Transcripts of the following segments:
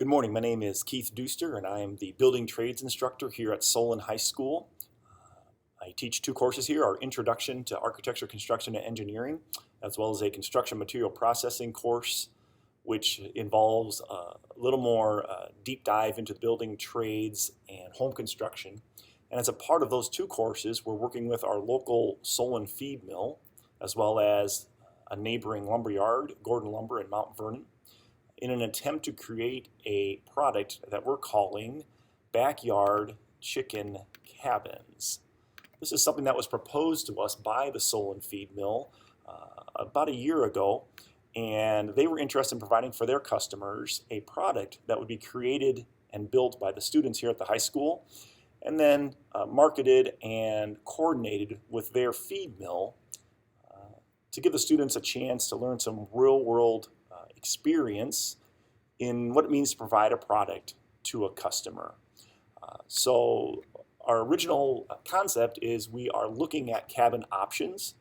Good morning. My name is Keith Duster, and I am the building trades instructor here at Solon High School. I teach two courses here: our Introduction to Architecture, Construction, and Engineering, as well as a Construction Material Processing course, which involves a little more deep dive into the building trades and home construction. And as a part of those two courses, we're working with our local Solon feed mill, as well as a neighboring lumber yard, Gordon Lumber in Mount Vernon, in an attempt to create a product that we're calling backyard chicken cabins. This is something that was proposed to us by the Solon Feed Mill about a year ago, and they were interested in providing for their customers a product that would be created and built by the students here at the high school, and then marketed and coordinated with their feed mill to give the students a chance to learn some real-world experience in what it means to provide a product to a customer. So our original concept is we are looking at cabin options,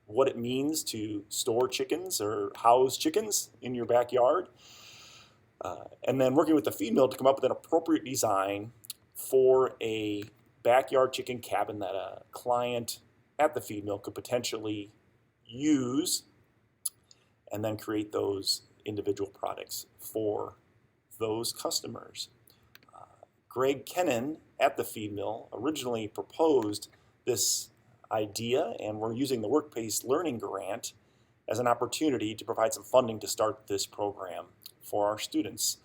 what it means to store chickens or house chickens in your backyard, and then working with the feed mill to come up with an appropriate design for a backyard chicken cabin that a client at the feed mill could potentially use, and then create those individual products for those customers. Greg Kennan at the feed mill originally proposed this idea, and we're using the Work-Based Learning Grant as an opportunity to provide some funding to start this program for our students.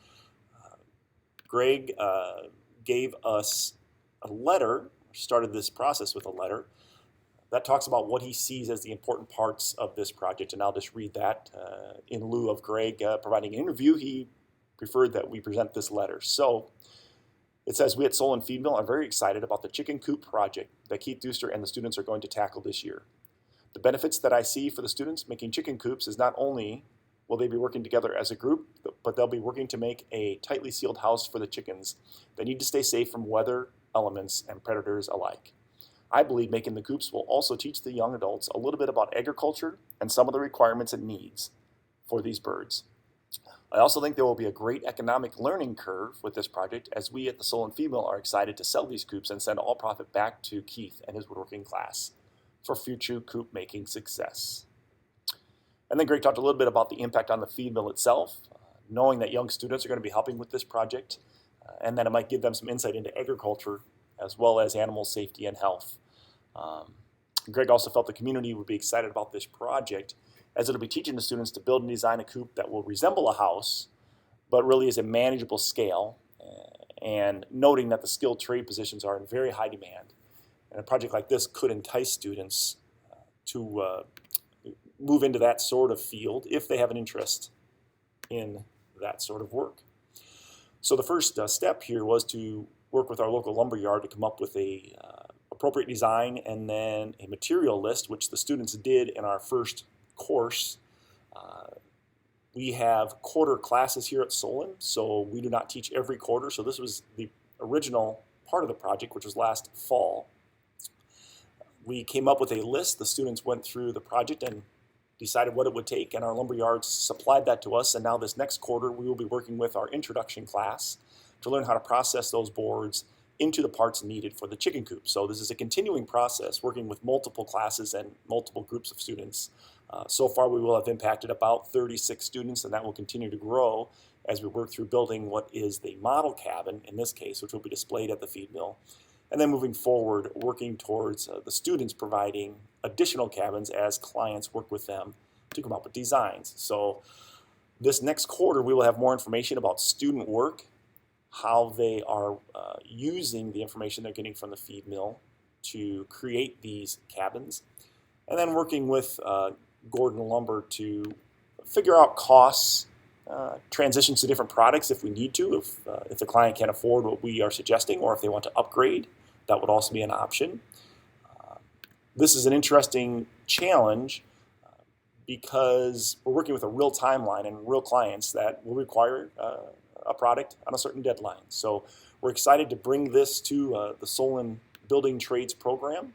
Greg gave us a letter, started this process with a letter that talks about what he sees as the important parts of this project, and I'll just read that. In lieu of Greg providing an interview, he preferred that we present this letter. So it says, we at Solon Feed Mill are very excited about the chicken coop project that Keith Duster and the students are going to tackle this year. The benefits that I see for the students making chicken coops is not only will they be working together as a group, but they'll be working to make a tightly sealed house for the chickens that need to stay safe from weather, elements, and predators alike. I believe making the coops will also teach the young adults a little bit about agriculture and some of the requirements and needs for these birds. I also think there will be a great economic learning curve with this project, as we at the Solon Feed Mill are excited to sell these coops and send all profit back to Keith and his woodworking class for future coop making success. And then Greg talked a little bit about the impact on the feed mill itself, knowing that young students are going to be helping with this project, and that it might give them some insight into agriculture as well as animal safety and health. Greg also felt the community would be excited about this project, as it'll be teaching the students to build and design a coop that will resemble a house, but really is a manageable scale, and noting that the skilled trade positions are in very high demand. And a project like this could entice students to move into that sort of field if they have an interest in that sort of work. So the first step here was to work with our local lumber yard to come up with a appropriate design and then a material list, which the students did in our first course. We have quarter classes here at Solon, so we do not teach every quarter. So this was the original part of the project, which was last fall. We came up with a list. The students went through the project and decided what it would take, and our lumber yards supplied that to us. And now this next quarter, we will be working with our introduction class to learn how to process those boards into the parts needed for the chicken coop. So this is a continuing process, working with multiple classes and multiple groups of students. So far, we will have impacted about 36 students, and that will continue to grow as we work through building what is the model cabin, in this case, which will be displayed at the feed mill. And then moving forward, working towards the students providing additional cabins as clients work with them to come up with designs. So this next quarter, we will have more information about student work, how they are using the information they're getting from the feed mill to create these cabins, and then working with Gordon Lumber to figure out costs, transitions to different products if we need to, if the client can't afford what we are suggesting, or if they want to upgrade, that would also be an option. This is an interesting challenge because we're working with a real timeline and real clients that will require a product on a certain deadline. So we're excited to bring this to the Solon Building Trades program,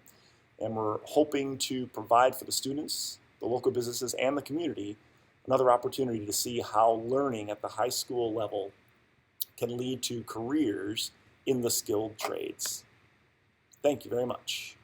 and we're hoping to provide for the students, the local businesses, and the community another opportunity to see how learning at the high school level can lead to careers in the skilled trades. Thank you very much.